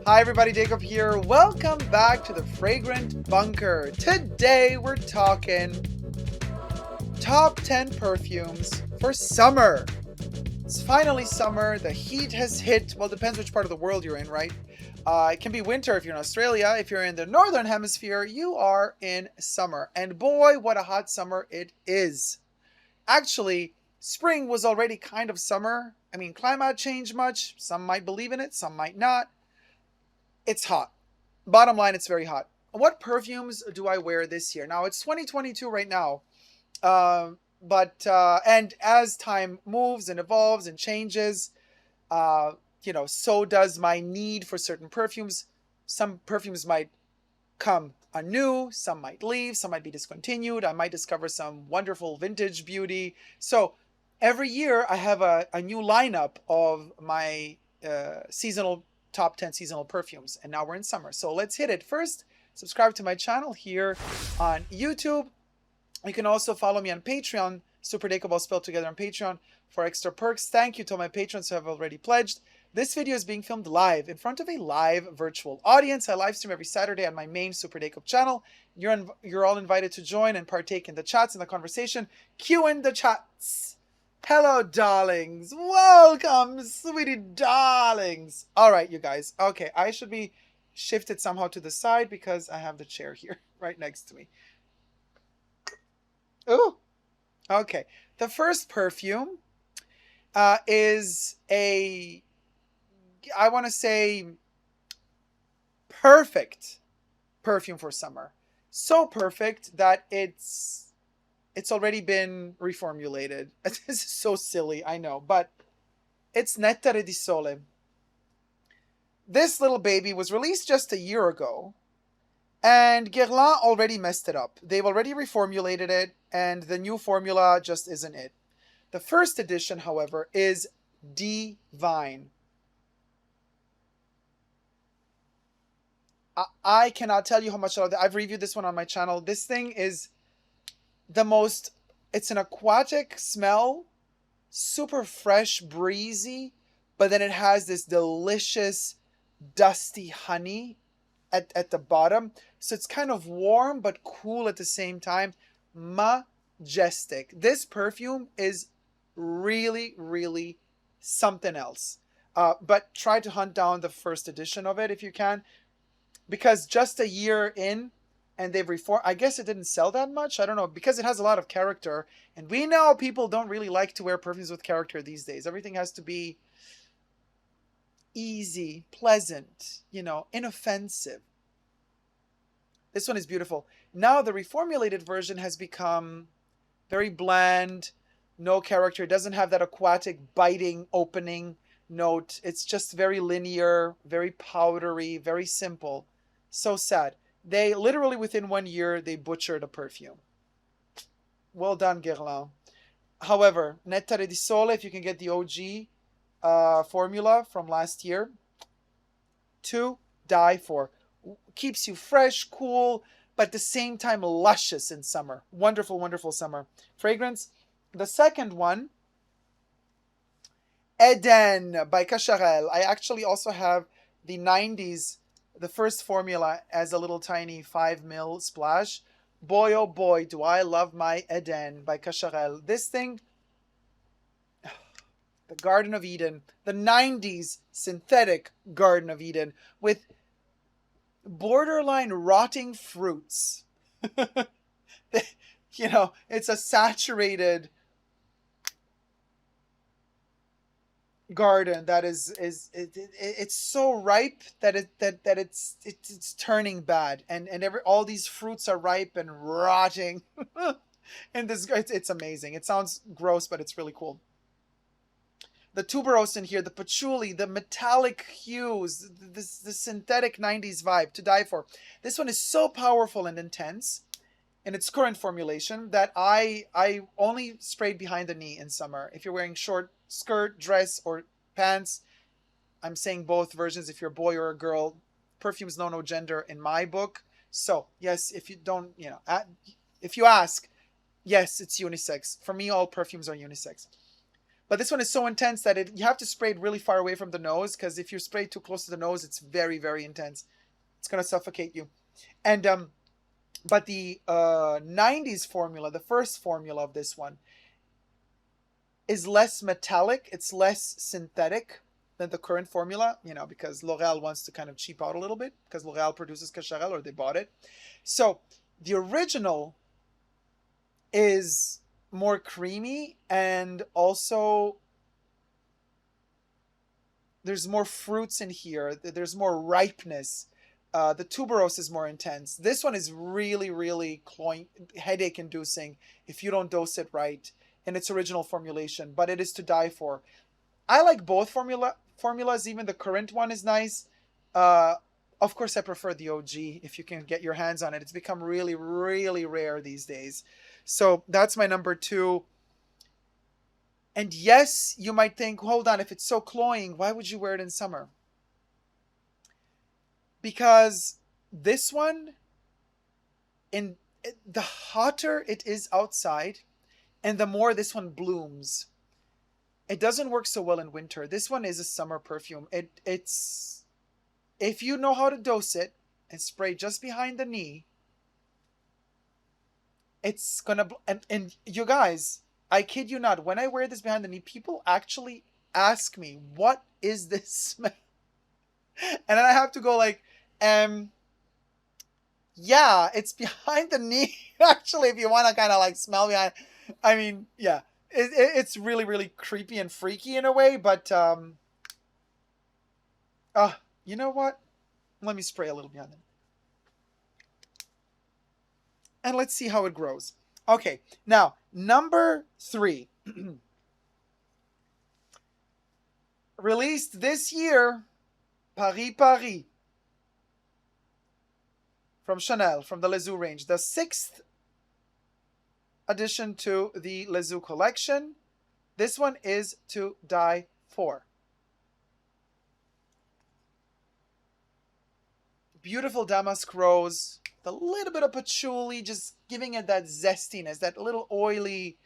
Hi everybody, Dacob here. Welcome back to the Fragrant Bunker. Today we're talking top 10 perfumes for summer. It's finally summer. The heat has hit. Well, depends which part of the world you're in, right? It can be winter if you're in Australia. If you're in the northern hemisphere, you are in summer. And boy, what a hot summer it is. Actually, spring was already kind of summer. I mean, climate changed much. Some might believe in it, some might not. It's hot. Bottom line, it's very hot. What perfumes do I wear this year? Now, it's 2022 right now. And as time moves and evolves and changes, so does my need for certain perfumes. Some perfumes might come anew, some might leave, some might be discontinued. I might discover some wonderful vintage beauty. So every year I have a new lineup of my seasonal top 10 seasonal perfumes. And now we're in summer. So let's hit it. First, subscribe to my channel here on YouTube. You can also follow me on Patreon, superdacob all spelled together on Patreon, for extra perks. Thank you to my patrons who have already pledged. This video is being filmed live in front of a live virtual audience. I live stream every Saturday on my main Super Dacob channel. You're all invited to join and partake in the chats and the conversation. Cue in the chats. Hello, darlings. Welcome, sweetie darlings. All right, you guys. Okay, I should be shifted somehow to the side because I have the chair here right next to me. Ooh. Okay. The first perfume is I want to say, perfect perfume for summer. So perfect that it's already been reformulated. This is so silly, I know, but it's Nettare di Sole. This little baby was released just a year ago, and Guerlain already messed it up. They've already reformulated it, and the new formula just isn't it. The first edition, however, is divine. I cannot tell you how much I love it. I've reviewed this one on my channel. This thing is it's an aquatic smell, super fresh, breezy, but then it has this delicious, dusty honey at the bottom. So it's kind of warm, but cool at the same time. Majestic. This perfume is really, really something else. But try to hunt down the first edition of it if you can, because just a year in and they've reformed. I guess it didn't sell that much. I don't know, because it has a lot of character, and we know people don't really like to wear perfumes with character these days. Everything has to be easy, pleasant, inoffensive. This one is beautiful. Now the reformulated version has become very bland, no character. It doesn't have that aquatic biting opening note. It's just very linear, very powdery, very simple. So sad. They literally, within 1 year, they butchered a perfume. Well done, Guerlain. However, Nettare di Sole, if you can get the OG formula from last year, to die for. Keeps you fresh, cool, but at the same time luscious in summer. Wonderful, wonderful summer fragrance. The second one, Eden by Kasharal. I actually also have the 90s, the first formula, as a little tiny 5 ml splash. Boy, oh boy, do I love my Eden by Kasharal. This thing, the Garden of Eden, the 90s synthetic Garden of Eden with borderline rotting fruits. It's a saturated garden that it's so ripe that it's turning bad, and all these fruits are ripe and rotting. And it's amazing. It sounds gross, but it's really cool. The tuberose in here, the patchouli, the metallic hues, the synthetic 90s vibe, to die for. This one is so powerful and intense in its current formulation that I only sprayed behind the knee in summer. If you're wearing short skirt, dress, or pants, I'm saying both versions. If you're a boy or a girl, perfumes know no gender in my book. So yes, if you don't, if you ask, yes, it's unisex. For me, all perfumes are unisex. But this one is so intense that you have to spray it really far away from the nose, because if you spray too close to the nose, it's very, very intense. It's gonna suffocate you. And but the 90s formula, the first formula of this one, is less metallic. It's less synthetic than the current formula, because L'Oreal wants to kind of cheap out a little bit, because L'Oreal produces kasharal, or they bought it. So the original is more creamy, and also there's more fruits in here. There's more ripeness. The tuberose is more intense. This one is really, really cloying, headache inducing if you don't dose it right in its original formulation, but it is to die for. I like both formulas. Even the current one is nice. Of course, I prefer the OG if you can get your hands on it. It's become really, really rare these days. So that's my number 2. And yes, you might think, hold on, if it's so cloying, why would you wear it in summer? Because this one, the hotter it is outside, and the more this one blooms, it doesn't work so well in winter. This one is a summer perfume. It's if you know how to dose it and spray just behind the knee, it's gonna and you guys, I kid you not, when I wear this behind the knee, people actually ask me, what is this smell? And then I have to go like, yeah, it's behind the knee. Actually, if you want to kind of like smell behind, I mean, yeah, it's really, really creepy and freaky in a way. But you know what? Let me spray a little behind it, and let's see how it grows. Okay, now number 3, released this year, Paris from Chanel, from the Les Eaux range, the 6th addition to the Les Eaux collection. This one is to die for. Beautiful damask rose, a little bit of patchouli, just giving it that zestiness, that little oily.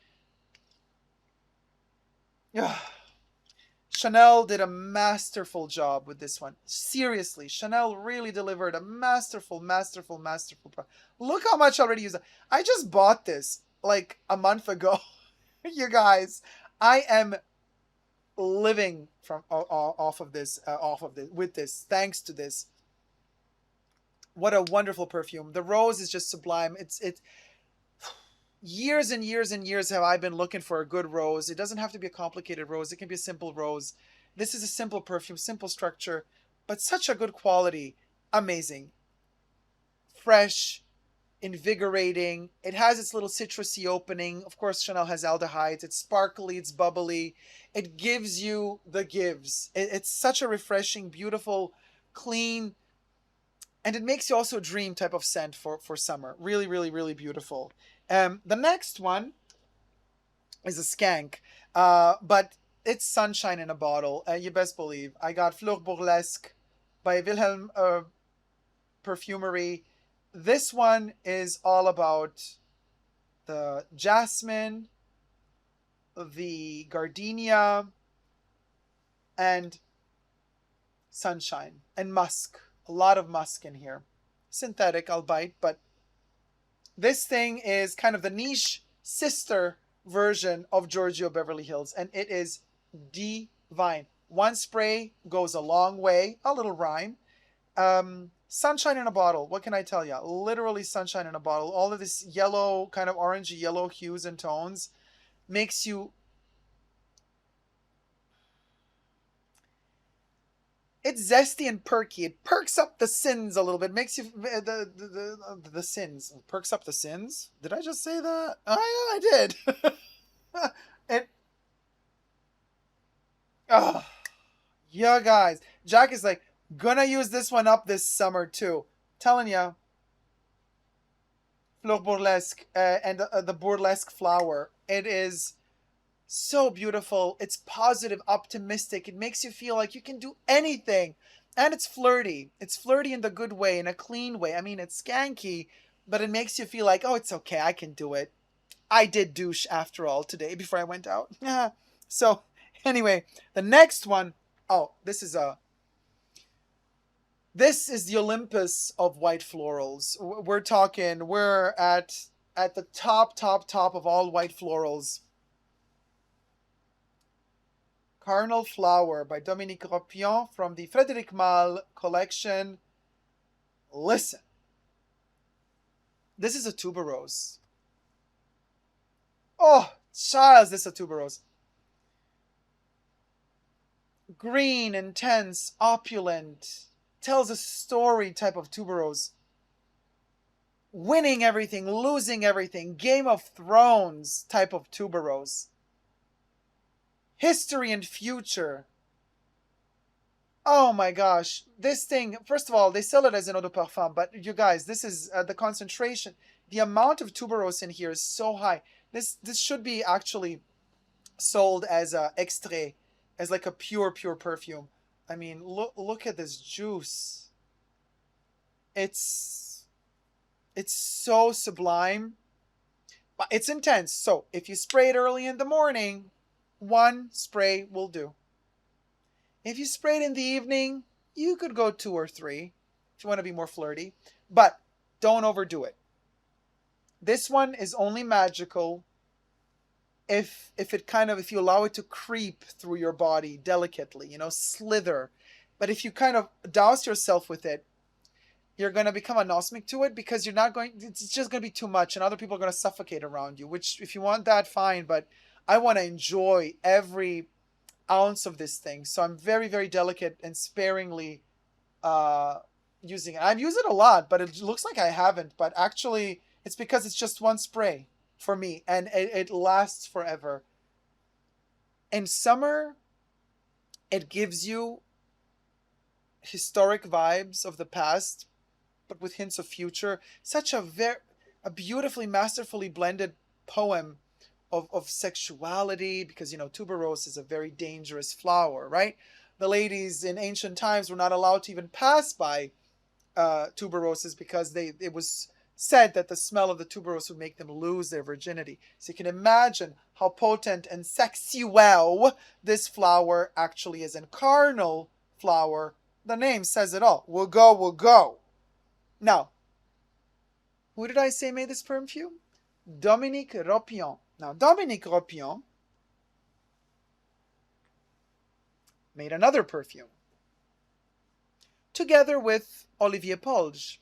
Chanel did a masterful job with this one. Seriously, Chanel really delivered a masterful, masterful, masterful product. Look how much I already used. I just bought this like a month ago. You guys, I am living from off of this, with this, thanks to this. What a wonderful perfume. The rose is just sublime. It's years and years and years have I been looking for a good rose. It doesn't have to be a complicated rose. It can be a simple rose. This is a simple perfume, simple structure, but such a good quality. Amazing. Fresh, invigorating. It has its little citrusy opening. Of course, Chanel has aldehydes. It's sparkly, it's bubbly. It gives you the gives. It's such a refreshing, beautiful, clean, and it makes you also dream type of scent for summer. Really, really, really beautiful. The next one is a skank, but it's sunshine in a bottle. You best believe. I got Flor Burlesque by Wilhelm Perfumery. This one is all about the jasmine, the gardenia, and sunshine, and musk. A lot of musk in here. Synthetic, albeit, but this thing is kind of the niche sister version of Giorgio Beverly Hills, and it is divine. One spray goes a long way. A little rhyme. Sunshine in a bottle. What can I tell you? Literally sunshine in a bottle. All of this yellow, kind of orangey yellow hues and tones makes you... It's zesty and perky. It perks up the sins a little bit. Makes you the sins. Perks up the sins. Did I just say that? Oh, yeah, I did. It. Oh, yeah, guys. Jack is like, gonna use this one up this summer too. Telling you. Flor Burlesque and the burlesque flower. It is so beautiful. It's positive, optimistic. It makes you feel like you can do anything. And it's flirty. It's flirty in the good way, in a clean way. I mean, it's skanky, but it makes you feel like, oh, it's okay. I can do it. I did douche after all today before I went out. So Anyway, the next one, oh, this is the Olympus of white florals. We're talking, we're at the top of all white florals. Carnal Flower by Dominique Ropion from the Frédéric Malle collection. Listen, this is a tuberose. Oh, child, this is a tuberose. Green, intense, opulent, tells a story type of tuberose. Winning everything, losing everything, Game of Thrones type of tuberose. History and future. Oh my gosh. This thing, first of all, they sell it as an eau de parfum, but you guys, this is the concentration. The amount of tuberose in here is so high. This should be actually sold as a extrait, as like a pure perfume. I mean, look at this juice. It's so sublime, but it's intense. So if you spray it early in the morning, one spray will do. If you spray it in the evening, you could go 2 or 3 if you want to be more flirty, but don't overdo it. This one is only magical if you allow it to creep through your body delicately, slither. But if you kind of douse yourself with it, you're going to become anosmic to it, because it's just going to be too much and other people are going to suffocate around you, which if you want that, fine, but I want to enjoy every ounce of this thing. So I'm very, very delicate and sparingly using it. I've used it a lot, but it looks like I haven't. But actually, it's because it's just one spray for me, and it lasts forever. In summer, it gives you historic vibes of the past, but with hints of future. Such a beautifully, masterfully blended poem of sexuality, because tuberose is a very dangerous flower, right? The ladies in ancient times were not allowed to even pass by tuberoses, because it was said that the smell of the tuberose would make them lose their virginity. So you can imagine how potent and sexual this flower actually is. And carnal flower, the name says it all. We'll go. Now, who did I say made this perfume? Dominique Ropion. Now, Dominique Ropion made another perfume together with Olivier Polge,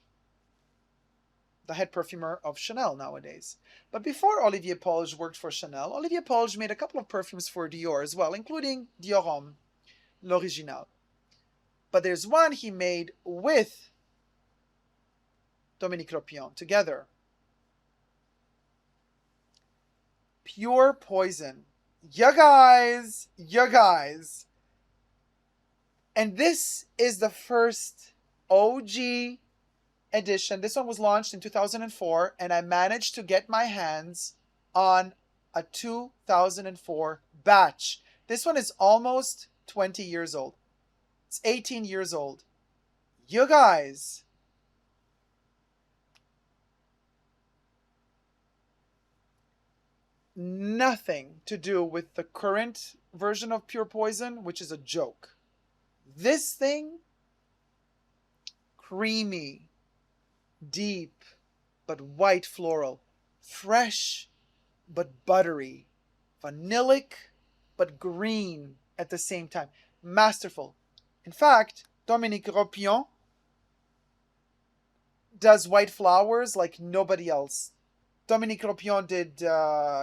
the head perfumer of Chanel nowadays. But before Olivier Polge worked for Chanel, Olivier Polge made a couple of perfumes for Dior as well, including Dior Homme, l'original. But there's one he made with Dominique Ropion together. Pure Poison. You guys. And this is the first OG edition. This one was launched in 2004, and I managed to get my hands on a 2004 batch. This one is almost 20 years old. It's 18 years old. You guys. Nothing to do with the current version of Pure Poison, which is a joke. This thing, creamy, deep, but white floral, fresh, but buttery, vanillic, but green at the same time. Masterful. In fact, Dominique Ropion does white flowers like nobody else. Dominique Ropion did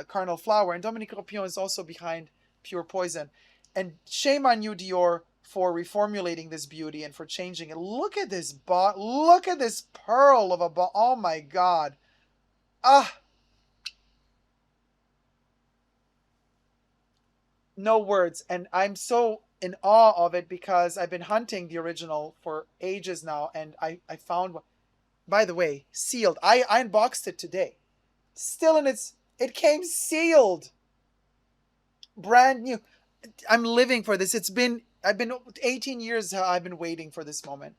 Carnal Flower, and Dominique Ropion is also behind Pure Poison. And shame on you, Dior, for reformulating this beauty and for changing it. Look at this look at this pearl of a oh my God. No words. And I'm so in awe of it because I've been hunting the original for ages now, and I found one. By the way, sealed. I unboxed it today. Still it came sealed. Brand new. I'm living for this. I've been 18 years I've been waiting for this moment.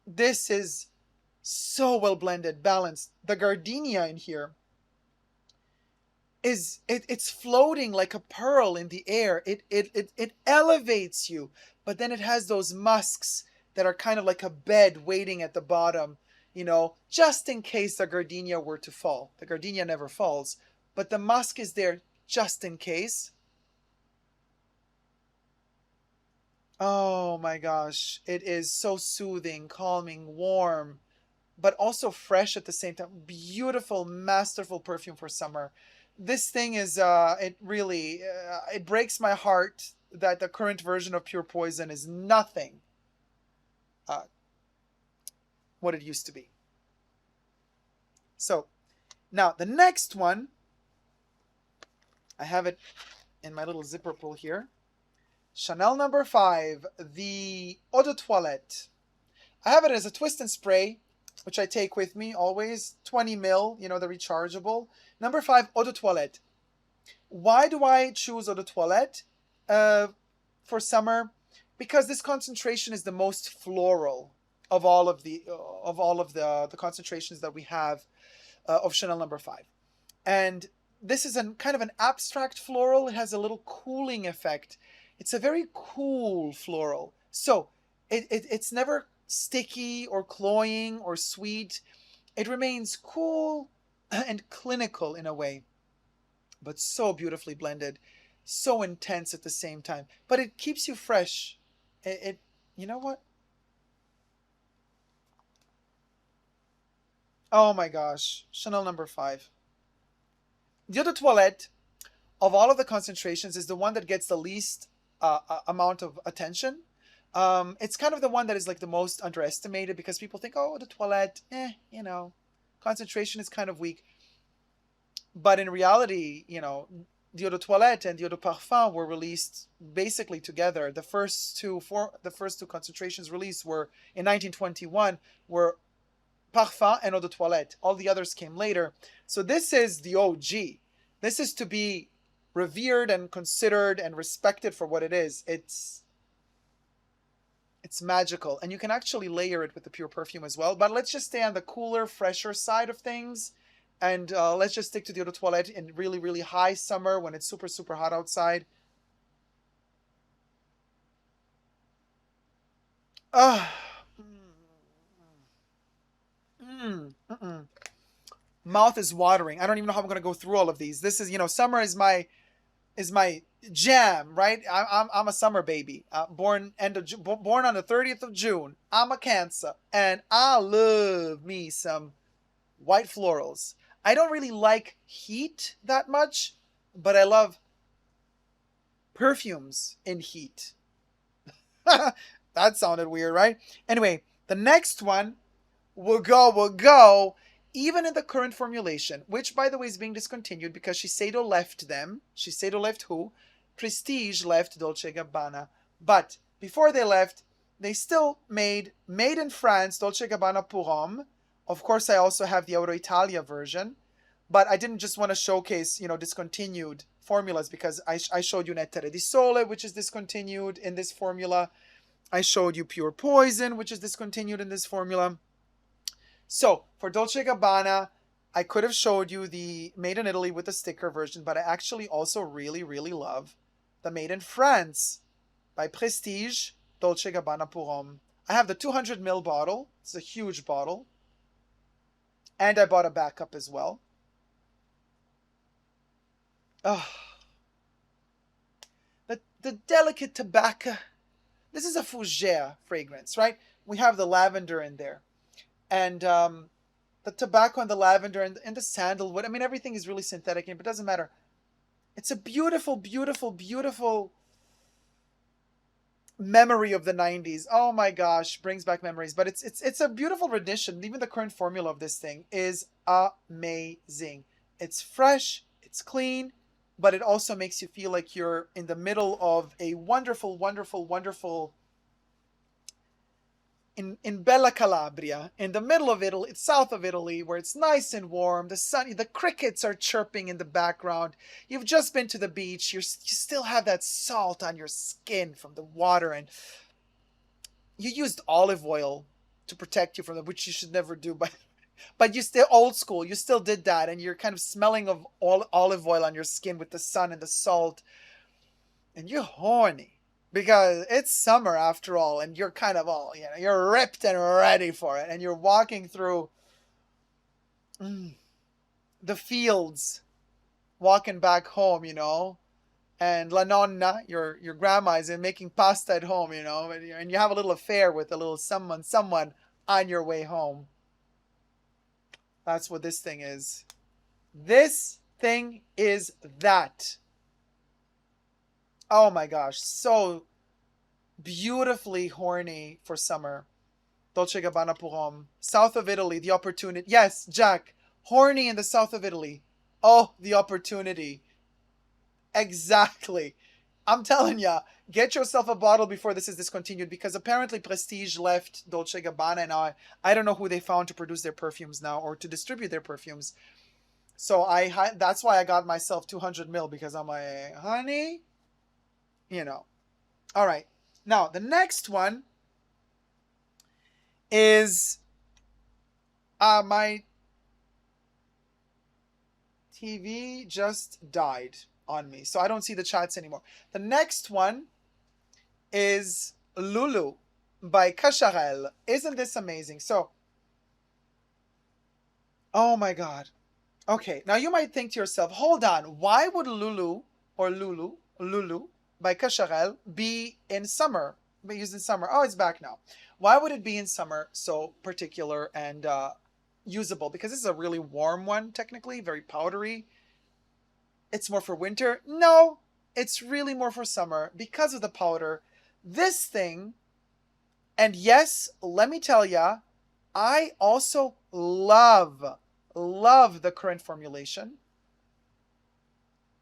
This is so well blended, balanced. The gardenia in here it's floating like a pearl in the air. It elevates you, but then it has those musks that are kind of like a bed waiting at the bottom, just in case the gardenia were to fall. The gardenia never falls, but the musk is there just in case. Oh my gosh, it is so soothing, calming, warm, but also fresh at the same time. Beautiful, masterful perfume for summer. This thing is it really it breaks my heart that the current version of Pure Poison is nothing uh, what it used to be. So now the next one, I have it in my little zipper pull here. Chanel number 5, the Eau de Toilette. I have it as a twist and spray, which I take with me always, 20 mil, the rechargeable. Number 5, Eau de Toilette. Why do I choose Eau de Toilette for summer? Because this concentration is the most floral of all of the concentrations that we have of Chanel number 5. And this is kind of an abstract floral. It has a little cooling effect. It's a very cool floral. So it's never sticky or cloying or sweet. It remains cool and clinical in a way, but so beautifully blended, so intense at the same time. But it keeps you fresh. You know what? Oh my gosh, Chanel number 5. The Eau de Toilette, of all of the concentrations, is the one that gets the least amount of attention. It's kind of the one that is like the most underestimated because people think, oh, the toilette, concentration is kind of weak. But in reality, the Eau de Toilette and the Eau de Parfum were released basically together. The first two concentrations released were in 1921 were Parfum and Eau de Toilette. All the others came later. So this is the OG. This is to be revered and considered and respected for what it is. It's magical, and you can actually layer it with the pure perfume as well. But let's just stay on the cooler, fresher side of things, and let's just stick to the Eau de Toilette in really, really high summer when it's super, super hot outside. Ah, mouth is watering. I don't even know how I'm gonna go through all of these. This is, summer is my jam, right? I'm a summer baby. Born on the 30th of June. I'm a Cancer, and I love me some white florals. I don't really like heat that much, but I love perfumes in heat. That sounded weird, right? Anyway, the next one will go, even in the current formulation, which by the way is being discontinued because Shiseido left them. Shiseido left who? Prestige left Dolce & Gabbana. But before they left, they still made in France Dolce & Gabbana Pour Homme. Of course, I also have the Euro Italia version. But I didn't just want to showcase, discontinued formulas because I showed you Nettere di Sole, which is discontinued in this formula. I showed you Pure Poison, which is discontinued in this formula. So for Dolce & Gabbana, I could have showed you the Made in Italy with the sticker version, but I actually also really, really love the Made in France by Prestige Dolce & Gabbana Pour Homme. I have the 200 ml bottle. It's a huge bottle. And I bought a backup as well. Oh, the delicate tobacco. This is a fougere fragrance, right? We have the lavender in there. And the tobacco and the lavender and the sandalwood. I mean, everything is really synthetic, but it doesn't matter. It's a beautiful, beautiful, beautiful memory of the 90s. Oh my gosh, brings back memories. But it's a beautiful rendition. Even the current formula of this thing is amazing. It's fresh, it's clean, but it also makes you feel like you're in the middle of a wonderful, wonderful, wonderful in Bella Calabria, in the middle of Italy, south of Italy, where it's nice and warm, the crickets are chirping in the background. You've just been to the beach. You still have that salt on your skin from the water, and you used olive oil to protect you from that, which you should never do. But But you still old school. You still did that, and you're kind of smelling of all olive oil on your skin with the sun and the salt, and you're horny because it's summer after all, and you're kind of all you're ripped and ready for it, and you're walking through the fields, walking back home, and La Nonna, your grandma, is making pasta at home, and you have a little affair with a little someone on your way home. That's what this thing is. This thing is that. Oh my gosh, so beautifully horny for summer. Dolce Gabbana Purom. South of Italy, the opportunity. Yes, Jack, horny in the south of Italy. Oh, the opportunity. Exactly. I'm telling ya, get yourself a bottle before this is discontinued, because apparently Prestige left Dolce Gabbana, and I don't know who they found to produce their perfumes now or to distribute their perfumes. So that's why I got myself 200 mil, because I'm like, honey, All right. Now, the next one is my TV just died on me, so I don't see the chats anymore. The next one is Lulu by Kasharal. Isn't this amazing? So, oh my God. Okay, now you might think to yourself, hold on, why would Lulu by Kasharal be in summer, be used in summer? Oh, it's back now. Why would it be in summer so particular and usable? Because this is a really warm one, technically, very powdery. It's more for winter. No, it's really more for summer because of the powder. This thing, and yes, let me tell ya, I also love the current formulation.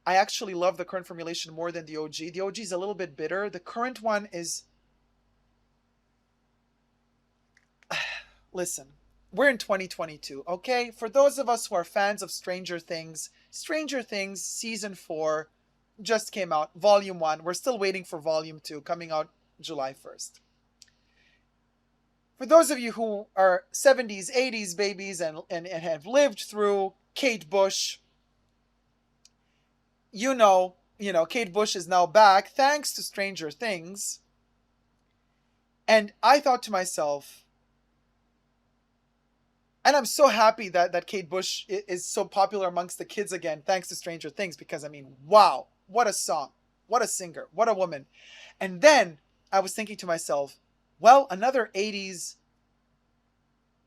I actually love the current formulation more than the OG. The OG is a little bit bitter. The current one is... Listen, we're in 2022, okay? For those of us who are fans of Stranger Things Season 4 just came out, Volume 1. We're still waiting for Volume 2, coming out July 1st. For those of you who are 70s, 80s babies and have lived through Kate Bush, Kate Bush is now back thanks to Stranger Things. And I thought to myself, and I'm so happy that Kate Bush is so popular amongst the kids again, thanks to Stranger Things, because wow, what a song, what a singer, what a woman. And then I was thinking to myself, well, another 80s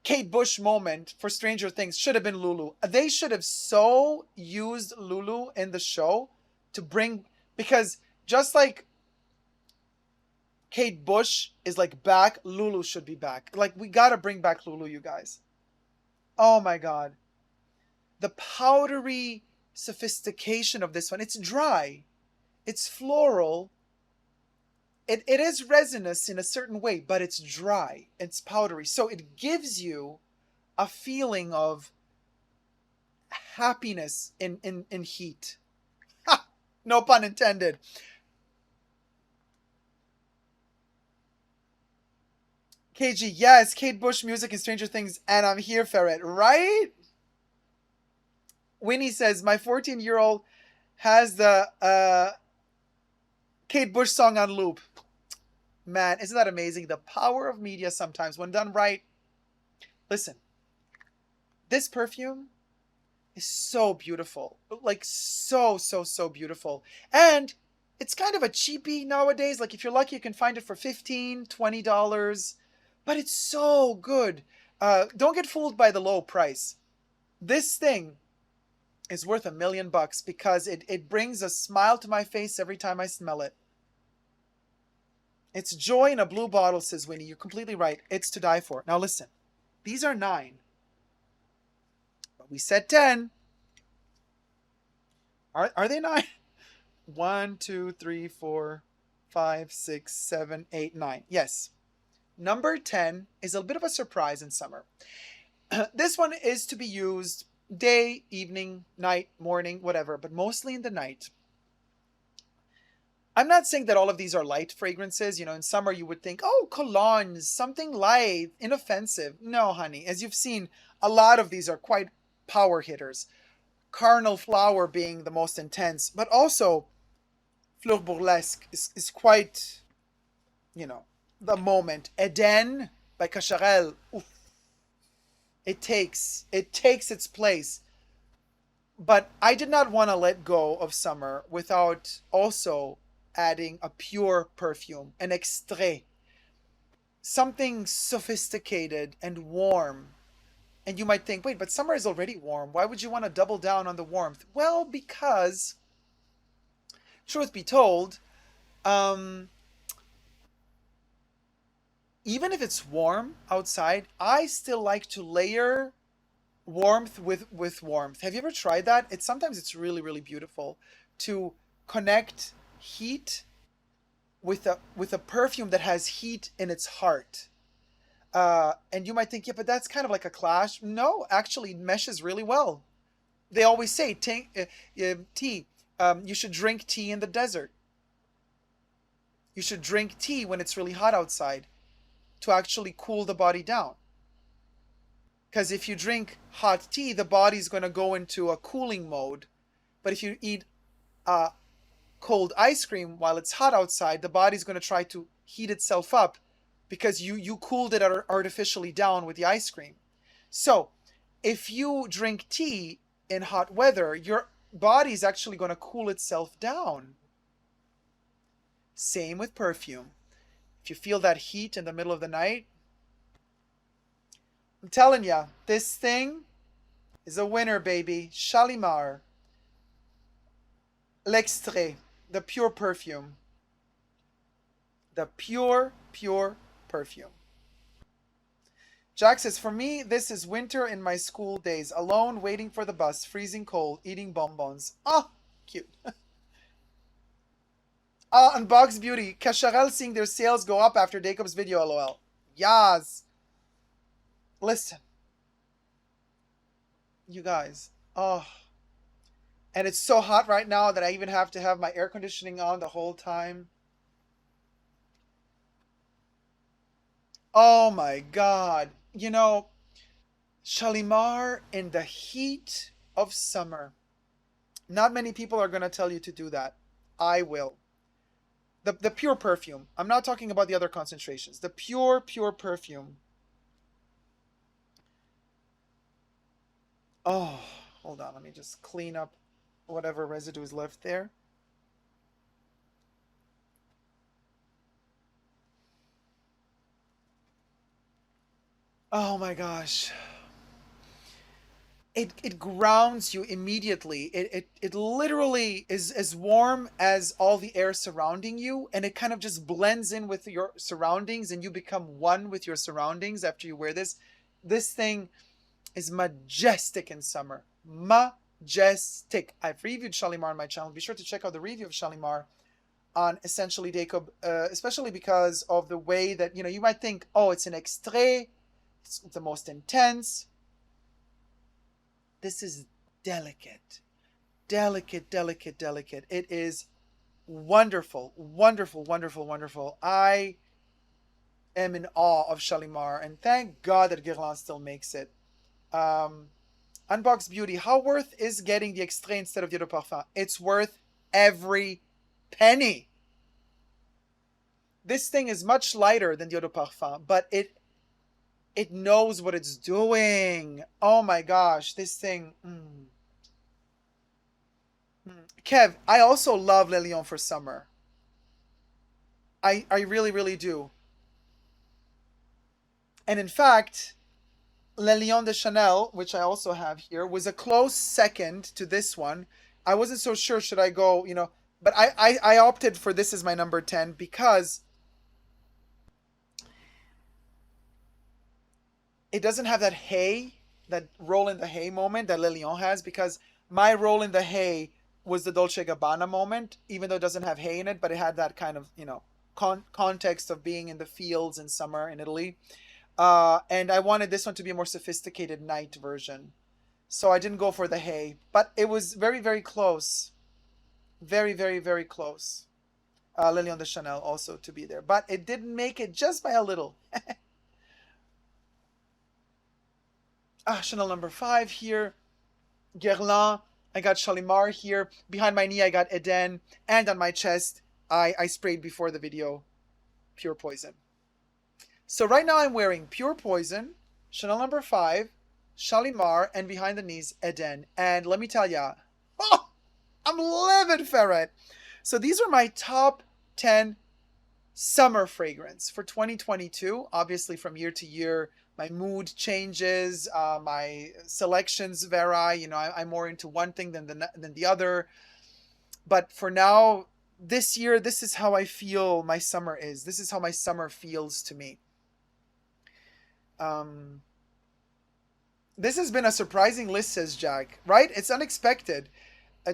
Kate Bush moment for Stranger Things should have been Lulu. They should have so used Lulu in the show to bring, because just like Kate Bush is like back, Lulu should be back. Like, we gotta bring back Lulu, you guys. Oh my God. The powdery sophistication of this one. It's dry. It's floral. It is resinous in a certain way, but it's dry. It's powdery. So it gives you a feeling of happiness in heat. Ha! No pun intended. KG, yes, Kate Bush music in Stranger Things, and I'm here for it, right? Winnie says, my 14-year-old has the Kate Bush song on loop. Man, isn't that amazing? The power of media sometimes, when done right. Listen, this perfume is so beautiful. Like, so beautiful. And it's kind of a cheapie nowadays. Like, if you're lucky, you can find it for $15, $20. But it's so good. Don't get fooled by the low price. This thing is worth $1 million because it brings a smile to my face every time I smell it. It's joy in a blue bottle, says Winnie. You're completely right. It's to die for. Now listen, these are 9. But we said 10. Are they 9? 1, 2, 3, 4, 5, 6, 7, 8, 9. Yes. Number 10 is a bit of a surprise in summer. This one is to be used day, evening, night, morning, whatever, but mostly in the night. I'm not saying that all of these are light fragrances. In summer you would think, oh, cologne, something light, inoffensive. No, honey. As you've seen, A lot of these are quite power hitters. Carnal flower being the most intense, but also fleur burlesque is quite, you know, the moment. Eden by Kasharal, it takes its place. But I did not want to let go of summer without also adding a pure perfume, an extrait, something sophisticated and warm. And you might think, wait, but summer is already warm. Why would you want to double down on the warmth? Well, because, truth be told, um, even if it's warm outside, I still like to layer warmth with warmth. Have you ever tried that? It's really really beautiful to connect heat with a perfume that has heat in its heart. And you might think, yeah, but that's kind of like a clash. No, actually, it meshes really well. They always say tea. You should drink tea in the desert. You should drink tea when it's really hot outside to actually cool the body down. Because if you drink hot tea, the body's going to go into a cooling mode. But if you eat cold ice cream while it's hot outside, the body's going to try to heat itself up because you cooled it artificially down with the ice cream. So if you drink tea in hot weather, your body's actually going to cool itself down. Same with perfume. If you feel that heat in the middle of the night, I'm telling ya, this thing is a winner, baby. Shalimar, l'extrait, the pure perfume. The pure perfume. Jack says, for me, this is winter in my school days. Alone, waiting for the bus, freezing cold, eating bonbons. Ah, cute. And Box Beauty, kasharal seeing their sales go up after Dacob's video, lol. Yas. Listen, you guys. Oh, and it's so hot right now that I even have to have my air conditioning on the whole time. Oh my God. You know, Shalimar in the heat of summer. Not many people are going to tell you to do that. I will. The pure perfume. I'm not talking about the other concentrations. The pure perfume. Oh, hold on. Let me just clean up whatever residue is left there. Oh my gosh. It grounds you immediately. It literally is as warm as all the air surrounding you, and it kind of just blends in with your surroundings, and you become one with your surroundings after you wear this. This thing is majestic in summer. Majestic. I've reviewed Shalimar on my channel. Be sure to check out the review of Shalimar on Essentially Dacob, especially because of the way that, you might think, oh, it's an extrait, it's the most intense. This is delicate, delicate. It is wonderful, wonderful, wonderful, wonderful. I am in awe of Shalimar, and thank God that Guerlain still makes it. Unbox Beauty, how worth is getting the extrait instead of the eau de parfum? It's worth every penny. This thing is much lighter than the eau de parfum, but it knows what it's doing. Oh my gosh, this thing. Kev, I also love Le Lion for summer. I really, really do. And in fact, Le Lion de Chanel, which I also have here, was a close second to this one. I wasn't so sure should I go, but I opted for this as my number 10 because it doesn't have that roll in the hay moment that Le Lion has, because my roll in the hay was the Dolce Gabbana moment, even though it doesn't have hay in it, but it had that kind of, context of being in the fields in summer in Italy. And I wanted this one to be a more sophisticated night version. So I didn't go for the hay, but it was very, very close. Very, very, very close. Le Lion de Chanel also to be there, but it didn't make it just by a little. Chanel number 5 here. Guerlain. I got Shalimar here. Behind my knee, I got Eden. And on my chest, I sprayed before the video Pure Poison. So right now I'm wearing Pure Poison, Chanel number 5, Shalimar, and behind the knees, Eden. And let me tell ya, oh, I'm livid, Ferret. So these are my top 10 summer fragrance for 2022. Obviously, from year to year, my mood changes, my selections vary. You know, I'm more into one thing than the other. But for now, this year, this is how I feel my summer is. This is how my summer feels to me. Um, this has been a surprising list, says Jack. Right? It's unexpected.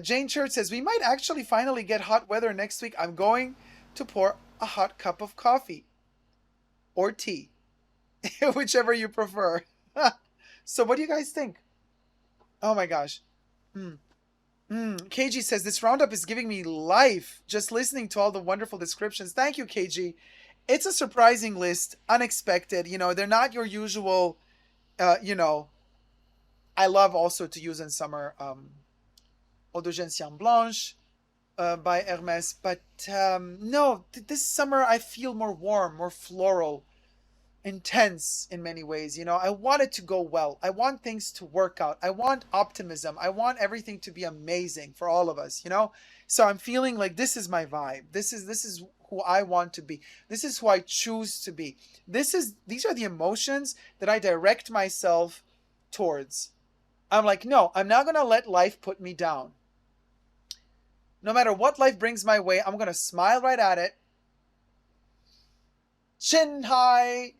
Jane Church says, we might actually finally get hot weather next week. I'm going to pour a hot cup of coffee or tea, whichever you prefer. So what do you guys think? Oh my gosh. Mm. KG says, this roundup is giving me life just listening to all the wonderful descriptions. Thank you, KG. It's a surprising list, unexpected. You know, they're not your usual, you know, I love also to use in summer Eau de Gentian Blanche by Hermes. But no, this summer I feel more warm, more floral, intense in many ways. You know, I want it to go well. I want things to work out. I want optimism. I want everything to be amazing for all of us, you know? So I'm feeling like this is my vibe. This is who I want to be. This is who I choose to be. These are the emotions that I direct myself towards. I'm like, no, I'm not going to let life put me down. No matter what life brings my way, I'm going to smile right at it. Chin high,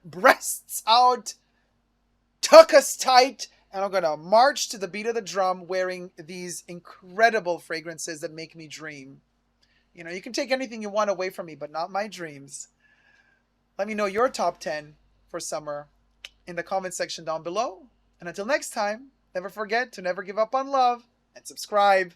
breasts out, tuck us tight, and I'm going to march to the beat of the drum wearing these incredible fragrances that make me dream. You know, you can take anything you want away from me, but not my dreams. Let me know your top 10 for summer in the comment section down below. And until next time, never forget to never give up on love and subscribe.